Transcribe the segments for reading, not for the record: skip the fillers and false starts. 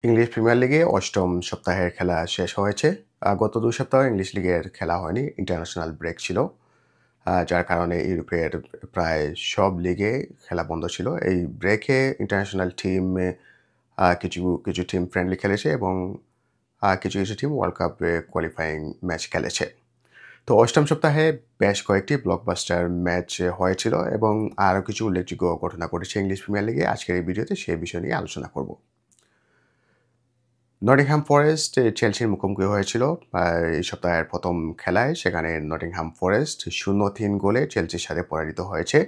English premier লিগে ৮ম সপ্তাহের খেলা শেষ হয়েছে। গত ২ সপ্তাহ ইংলিশ লিগের খেলা হয়নি। ইন্টারন্যাশনাল ব্রেক ছিল। যার কারণে ইউরোপের প্রায় সব লিগে খেলা বন্ধ ছিল। এই ব্রেকে ইন্টারন্যাশনাল টিম কিছু টিম ফ্রেন্ডলি খেলেছে এবং কিছু টিম ওয়ার্ল্ড কাপে কোয়ালিফাইং ম্যাচ খেলেছে। তো ৮ম সপ্তাহে বেশ কয়েকটি ব্লকবাস্টার ম্যাচ হয়েছিল এবং আরও কিছু উল্লেখযোগ্য ঘটনা ঘটেছে ইংলিশ প্রিমিয়ার লিগে। আজকের এই ভিডিওতে সেই বিষয় নিয়ে আলোচনা করব। নটিংহাম ফরেস্ট চেলসির মুখোমুখি হয়েছিল এই সপ্তাহের ১ম খেলায়। সেখানে নটিংহাম ফরেস্ট ০-৩ গোলে চেলসির সাথে পরাজিত হয়েছে।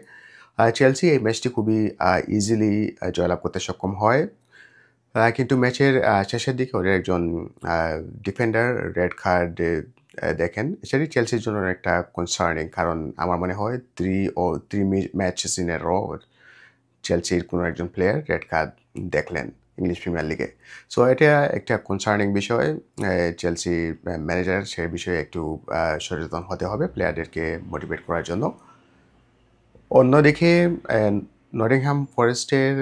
চেলসি এই ম্যাচটি খুবই ইজিলি জয়লাভ করতে সক্ষম হয়। কিন্তু ম্যাচের শেষের দিকে ওদের একজন ডিফেন্ডার রেড কার্ড দেখেন। সেটি চেলসির জন্য একটা কনসার্নিং, কারণ আমার মনে হয় 3 ম্যাচেস ইন এ র চেলসির কোনো একজন প্লেয়ার রেড কার্ড দেখলেন ইংলিশ প্রিমিয়ার লিগে। সো এটা একটা কনসার্নিং বিষয়। চেলসি ম্যানেজার সে বিষয়ে একটু সচেতন হতে হবে প্লেয়ারদেরকে মোটিভেট করার জন্য। অন্যদিকে নটিংহাম ফরেস্টের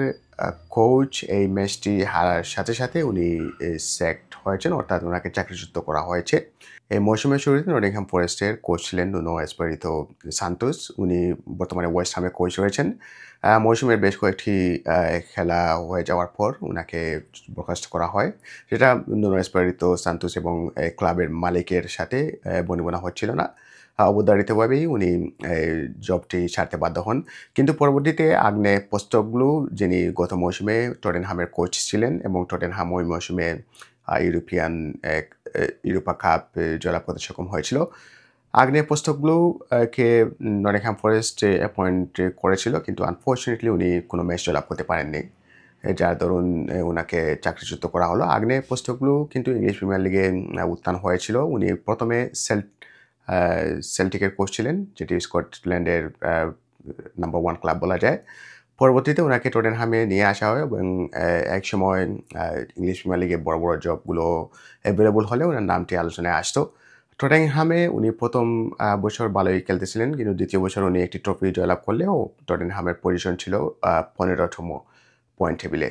কোচ এই ম্যাচটি হারার সাথে উনি স্যাকড হয়েছেন, অর্থাৎ ওনাকে চাকরিচ্যুত করা হয়েছে। এই মৌসুমের শুরুতে নটিংহাম ফরেস্টের কোচ ছিলেন নুনো এসপিরিতো সান্তোস। উনি বর্তমানে ওয়েস্ট হামে কোচ রয়েছেন। মৌসুমের বেশ কয়েকটি খেলা হয়ে যাওয়ার পর উনাকে বরখাস্ত করা হয়। সেটা নুনো এসপিরিতো সান্তোস এবং ক্লাবের মালিকের সাথে বনিবনা হচ্ছিল না। অবধারিতভাবেই উনি জবটি ছাড়তে বাধ্য হন। কিন্তু পরবর্তীতে আগ্নে পোস্টোগ্লু, যিনি গত মৌসুমে টটেনহামের কোচ ছিলেন এবং টটেনহাম ওই মৌসুমে ইউরোপা কাপ জয়লাভ করতে সক্ষম হয়েছিল। আগ্নে পোস্টোগ্লু কে নটিংহাম ফরেস্ট অ্যাপয়েন্ট করেছিল, কিন্তু আনফর্চুনেটলি উনি কোনো ম্যাচ জয়লাভ করতে পারেননি। যার দরুন উনাকে চাকরিচ্যুত করা হলো। আগ্নে পোস্টোগ্লু কিন্তু ইংলিশ প্রিমিয়ার লিগে উত্থান হয়েছিল। উনি প্রথমে সেল্টিকের কোচ ছিলেন, যেটি স্কটল্যান্ডের নাম্বার 1 ক্লাব বলা যায়। পরবর্তীতে ওনাকে টটেনহামে নিয়ে আসা হয় এবং একসময় ইংলিশ প্রিমিয়ার লিগে বড় জবগুলো অ্যাভেলেবল হলে ওনার নামটি আলোচনায় আসতো। টটেনহামে উনি ১ম বছর ভালোই খেলতেছিলেন, কিন্তু দ্বিতীয় বছর উনি একটি ট্রফি জয়লাভ করলেও টটেনহামের পজিশন ছিল ১৫তম পয়েন্ট টেবিলে,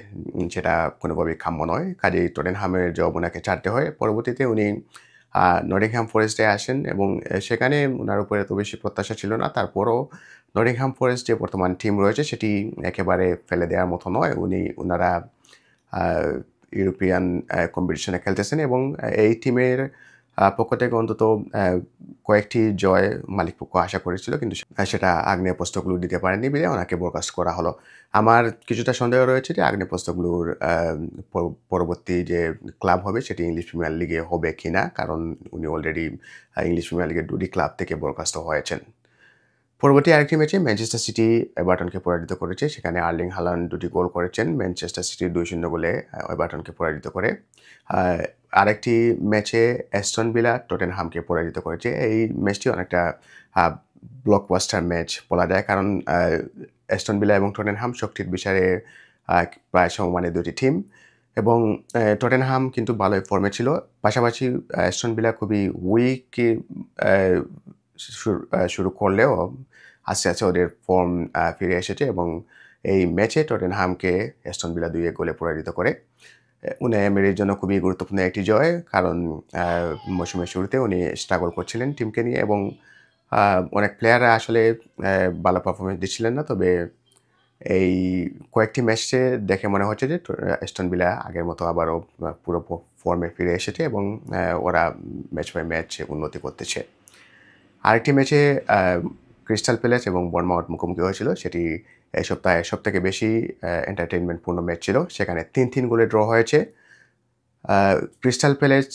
যেটা কোনোভাবেই কাম্য নয়। কাজেই টটেনহামের জব ওনাকে ছাড়তে হয়। পরবর্তীতে উনি নটিংহাম ফরেস্টে আসেন এবং সেখানে উনার উপরে এত বেশি প্রত্যাশা ছিল না। তারপরও নটিংহাম ফরেস্ট যে বর্তমান টিম রয়েছে সেটি একেবারে ফেলে দেওয়ার মতো নয়। উনারা ইউরোপিয়ান কম্পিটিশনে খেলতেছেন এবং এই টিমের পক্ষ থেকে অন্তত কয়েকটি জয় মালিকপক্ষ আশা করেছিল, কিন্তু সেটা আগ্নেয় পোস্টগুলো দিতে পারেনি বলে ওনাকে বরখাস্ত করা হলো। আমার কিছুটা সন্দেহ রয়েছে যে আগ্নেয় পোস্টগুলোর পরবর্তী যে ক্লাব হবে সেটি ইংলিশ প্রিমিয়ার লিগে হবে কিনা, কারণ উনি অলরেডি ইংলিশ প্রিমিয়ার লিগের 2টি ক্লাব থেকে বরখাস্ত হয়েছেন। পরবর্তী আরেকটি ম্যাচে ম্যানচেস্টার সিটি এভারটনকে পরাজিত করেছে। সেখানে আর্লিং হালান্ড ২টি গোল করেছেন। ম্যানচেস্টার সিটি ২-০ গোলে এভারটনকে পরাজিত করে। আরেকটি ম্যাচে অ্যাস্টন ভিলা টটেনহামকে পরাজিত করেছে। এই ম্যাচটি অনেকটা ব্লকবাস্টার ম্যাচ বলা যায়, কারণ অ্যাস্টন ভিলা এবং টটেনহাম শক্তির বিচারে প্রায় সমমানের 2টি টিম এবং টটেনহাম কিন্তু ভালোই ফর্মে ছিল। পাশাপাশি অ্যাস্টন ভিলা খুবই উইক শুরু করলেও আস্তে ওদের ফর্ম ফিরে এসেছে এবং এই ম্যাচে টটেনহামকে অ্যাস্টন ভিলা ২-১ গোলে পরাজিত করে। উনাই এমারির জন্য খুবই গুরুত্বপূর্ণ একটি জয়, কারণ মৌসুমের শুরুতে উনি স্ট্রাগল করছিলেন টিমকে নিয়ে এবং অনেক প্লেয়াররা আসলে ভালো পারফরমেন্স দিচ্ছিলেন না। তবে এই কয়েকটি ম্যাচে দেখে মনে হচ্ছে যে অ্যাস্টন ভিলা আগের মতো আবারও পুরো ফর্মে ফিরে এসেছে এবং ওরা ম্যাচ বাই ম্যাচ উন্নতি করতেছে। আরেকটি ম্যাচে ক্রিস্টাল প্যালেস এবং বর্নমাউথ মুখোমুখি হয়েছিল। সেটি এই সপ্তাহে সবথেকে বেশি এন্টারটেইনমেন্টপূর্ণ ম্যাচ ছিল। সেখানে ৩-৩ গোলে ড্র হয়েছে। ক্রিস্টাল প্যালেস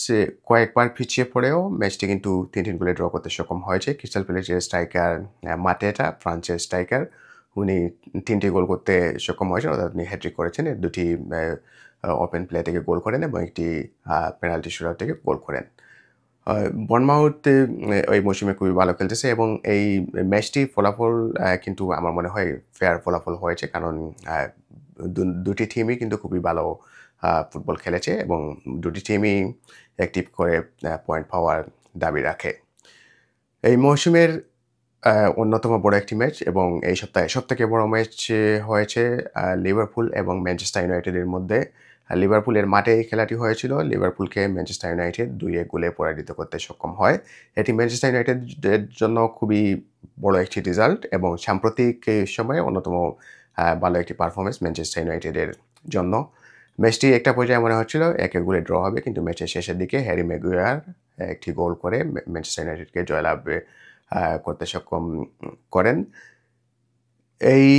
কয়েকবার পিছিয়ে পড়েও ম্যাচটি কিন্তু ৩-৩ গোলে ড্র করতে সক্ষম হয়েছে। ক্রিস্টাল প্যালেসের স্ট্রাইকার মাটেটা, ফ্রান্সের স্ট্রাইকার, উনি ৩টি গোল করতে সক্ষম হয়েছেন, অর্থাৎ উনি হ্যাট্রিক করেছেন। 2টি ওপেন প্লে থেকে গোল করেন এবং একটি পেনাল্টি শুটআউট থেকে গোল করেন। বর্নমাউথ ওই মৌসুমে খুবই ভালো খেলতেছে এবং এই ম্যাচটির ফলাফল কিন্তু আমার মনে হয় ফেয়ার ফলাফল হয়েছে, কারণ দুটি টিমই কিন্তু খুবই ভালো ফুটবল খেলেছে এবং দুটি টিমই অ্যাক্টিভ করে পয়েন্ট পাওয়ার দাবি রাখে। এই মৌসুমের অন্যতম বড় একটি ম্যাচ এবং এই সপ্তাহে সবথেকে বড় ম্যাচ হয়েছে লিভারপুল এবং ম্যানচেস্টার ইউনাইটেডের মধ্যে। লিভারপুলের মাঠে এই খেলাটি হয়েছিল। লিভারপুলকে ম্যানচেস্টার ইউনাইটেড 2-1 গোলে পরাজিত করতে সক্ষম হয়। এটি ম্যানচেস্টার ইউনাইটেডের জন্য খুবই বড় একটি রেজাল্ট এবং সাম্প্রতিক সময়ে অন্যতম ভালো একটি পারফরম্যান্স ম্যানচেস্টার ইউনাইটেডের জন্য। ম্যাচটি একটা পর্যায়ে মনে হচ্ছিল 1-1 গোলে ড্র হবে, কিন্তু ম্যাচের শেষের দিকে হ্যারি ম্যাগুয়ার একটি গোল করে ম্যানচেস্টার ইউনাইটেডকে জয়লাভ করতে সক্ষম করেন। এই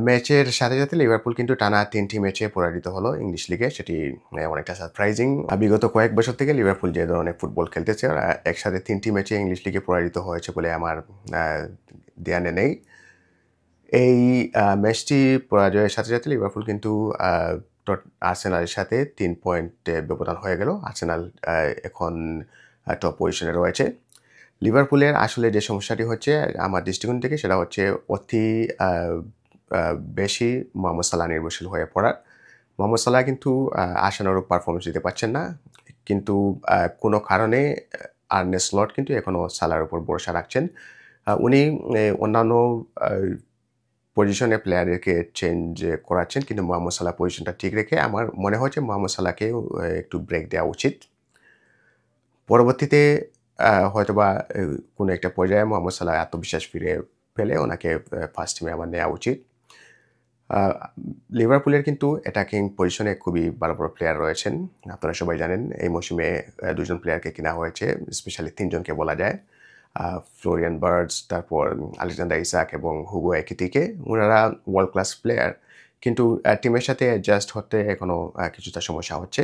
ম্যাচের সাথে, সাথে লিভারপুল কিন্তু টানা ৩টি ম্যাচে পরাজিত হলো ইংলিশ লিগে। সেটি অনেকটা সারপ্রাইজিং। বিগত কয়েক বছর থেকে লিভারপুল যে ধরনের ফুটবল খেলতেছে, ওরা একসাথে ৩টি ম্যাচে ইংলিশ লিগে পরাজিত হয়েছে বলে আমার ধ্যানে নেই। এই ম্যাচটি পরাজয়ের সাথে, সাথে লিভারপুল কিন্তু আর্সেনালের সাথে ৩ পয়েন্ট ব্যবধান হয়ে গেল। আর্সেনাল এখন টপ পজিশনে রয়েছে। লিভারপুলের আসলে যে সমস্যাটি হচ্ছে আমার দৃষ্টিকোণ থেকে, সেটা হচ্ছে অতি বেশি মোহাম্মদ সালাহ নির্ভরশীল হয়ে পড়ার। মোহাম্মদ সালাহ কিন্তু আশানুরূপ পারফরমেন্স দিতে পারছেন না, কিন্তু কোনো কারণে আর্নে স্লট কিন্তু এখনও সালাহর উপর ভরসা রাখছেন। উনি অন্যান্য পজিশনে প্লেয়ারদেরকে চেঞ্জ করাচ্ছেন, কিন্তু মোহাম্মদ সালাহ পজিশনটা ঠিক রেখে আমার মনে হচ্ছে মোহাম্মদ সালাহকেও একটু ব্রেক দেওয়া উচিত। পরবর্তীতে হয়তোবা কোনো একটা পর্যায়ে মোহাম্মদ সালাহ আত্মবিশ্বাস ফিরে পেলে ওনাকে ফার্স্ট টিমে আমার নেওয়া উচিত। লিভারপুলের কিন্তু অ্যাটাকিং পজিশনে খুবই ভালো বড় প্লেয়ার রয়েছেন। আপনারা সবাই জানেন এই মৌসুমে 2জন প্লেয়ারকে কেনা হয়েছে, স্পেশালি 3জনকে বলা যায়। ফ্লোরিয়ান বার্ডস, তারপর আলেকজান্ডার ইসাক এবং হুগো একিতিকে। ওনারা ওয়ার্ল্ড ক্লাস প্লেয়ার, কিন্তু টিমের সাথে অ্যাডজাস্ট হতে এখনও কিছুটা সমস্যা হচ্ছে।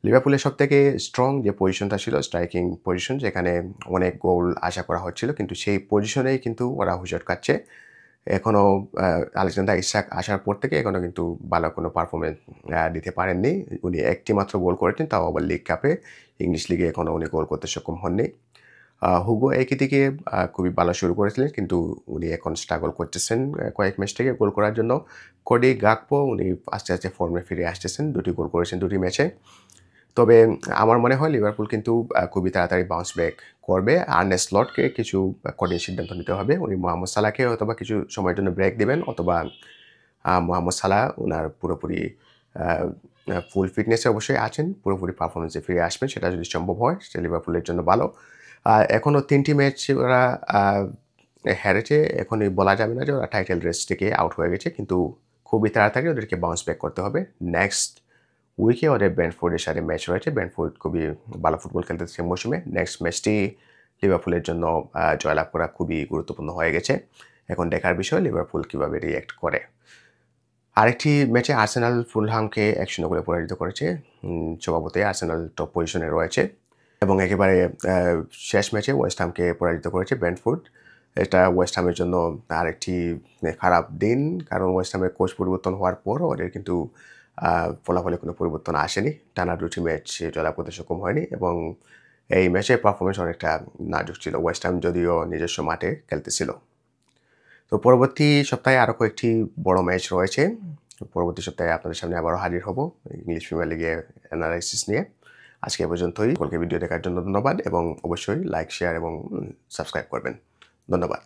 লিভারপুলের সবথেকে স্ট্রং যে পজিশনটা ছিল স্ট্রাইকিং পজিশন, যেখানে অনেক গোল আশা করা হচ্ছিল, কিন্তু সেই পজিশনেই কিন্তু ওরা হুঁচট খাচ্ছে। এখনও আলেকজান্ডার ইসাক আসার পর থেকে এখনও কিন্তু ভালো কোনো পারফরমেন্স দিতে পারেননি। উনি একটি মাত্র গোল করেছেন, তাও আবার লিগ কাপে। ইংলিশ লিগে এখনও উনি গোল করতে সক্ষম হননি। হুগো একিতিকে খুবই ভালো শুরু করেছিলেন, কিন্তু উনি এখন স্ট্রাগল করতেছেন কয়েক ম্যাচ থেকে গোল করার জন্য। কোডি গাকপো উনি আস্তে আস্তে ফর্মে ফিরে আসতেছেন, 2টি গোল করেছেন 2টি ম্যাচে। তবে আমার মনে হয় লিভারপুল কিন্তু খুবই তাড়াতাড়ি বাউন্স ব্যাক করবে। আর্নে স্লটকে কিছু কঠিন সিদ্ধান্ত নিতে হবে। উনি মোহাম্মদ সালাহকে অথবা কিছু সময়ের জন্য ব্রেক দেবেন, অথবা মোহাম্মদ সালাহ ওনার পুরোপুরি ফুল ফিটনেসে অবশ্যই আছেন, পুরোপুরি পারফরমেন্সে ফিরে আসবেন। সেটা যদি সম্ভব হয় সেটা লিভারপুলের জন্য ভালো। এখনও 3টি ম্যাচ ওরা হেরেছে। এখনই বলা যাবে না যে ওরা টাইটেল রেস থেকে আউট হয়ে গেছে, কিন্তু খুবই তাড়াতাড়ি ওদেরকে বাউন্স ব্যাক করতে হবে। নেক্সট উইকে ওদের ব্রেন্টফোর্ডের সাথে ম্যাচ রয়েছে। ব্রেন্টফোর্ড খুবই ভালো ফুটবল খেলতেছে মৌসুমে। নেক্সট ম্যাচটি লিভারপুলের জন্য জয়লাভ করা খুবই গুরুত্বপূর্ণ হয়ে গেছে। এখন দেখার বিষয় লিভারপুল কীভাবে রিয়্যাক্ট করে। আরেকটি ম্যাচে আর্সেনাল ফুলহামকে 1-0 গোলে পরাজিত করেছে। স্বভাবতই আর্সেনাল টপ পজিশনে রয়েছে, এবং একেবারে শেষ ম্যাচে ওয়েস্ট হামকে পরাজিত করেছে ব্রেন্টফোর্ড। এটা ওয়েস্ট হামের জন্য আরেকটি খারাপ দিন, কারণ ওয়েস্ট হামের কোচ পরিবর্তন হওয়ার পর ওদের কিন্তু ফলাফলে কোনো পরিবর্তন আসেনি। টানা 2টি ম্যাচ জয়লাভ করতে সক্ষম হয়নি, এবং এই ম্যাচের পারফরমেন্স অনেকটা নাজুক ছিল। ওয়েস্ট হাম যদিও নিজস্ব মাঠে খেলতেছিল। তো পরবর্তী সপ্তাহে আরও কয়েকটি বড় ম্যাচ রয়েছে। পরবর্তী সপ্তাহে আপনাদের সামনে আবারও হাজির হব ইংলিশ প্রিমিয়ার লিগে অ্যানালাইসিস নিয়ে। আজকে এ পর্যন্তই। সকলকে ভিডিও দেখার জন্য ধন্যবাদ, এবং অবশ্যই লাইক, শেয়ার এবং সাবস্ক্রাইব করবেন। ধন্যবাদ।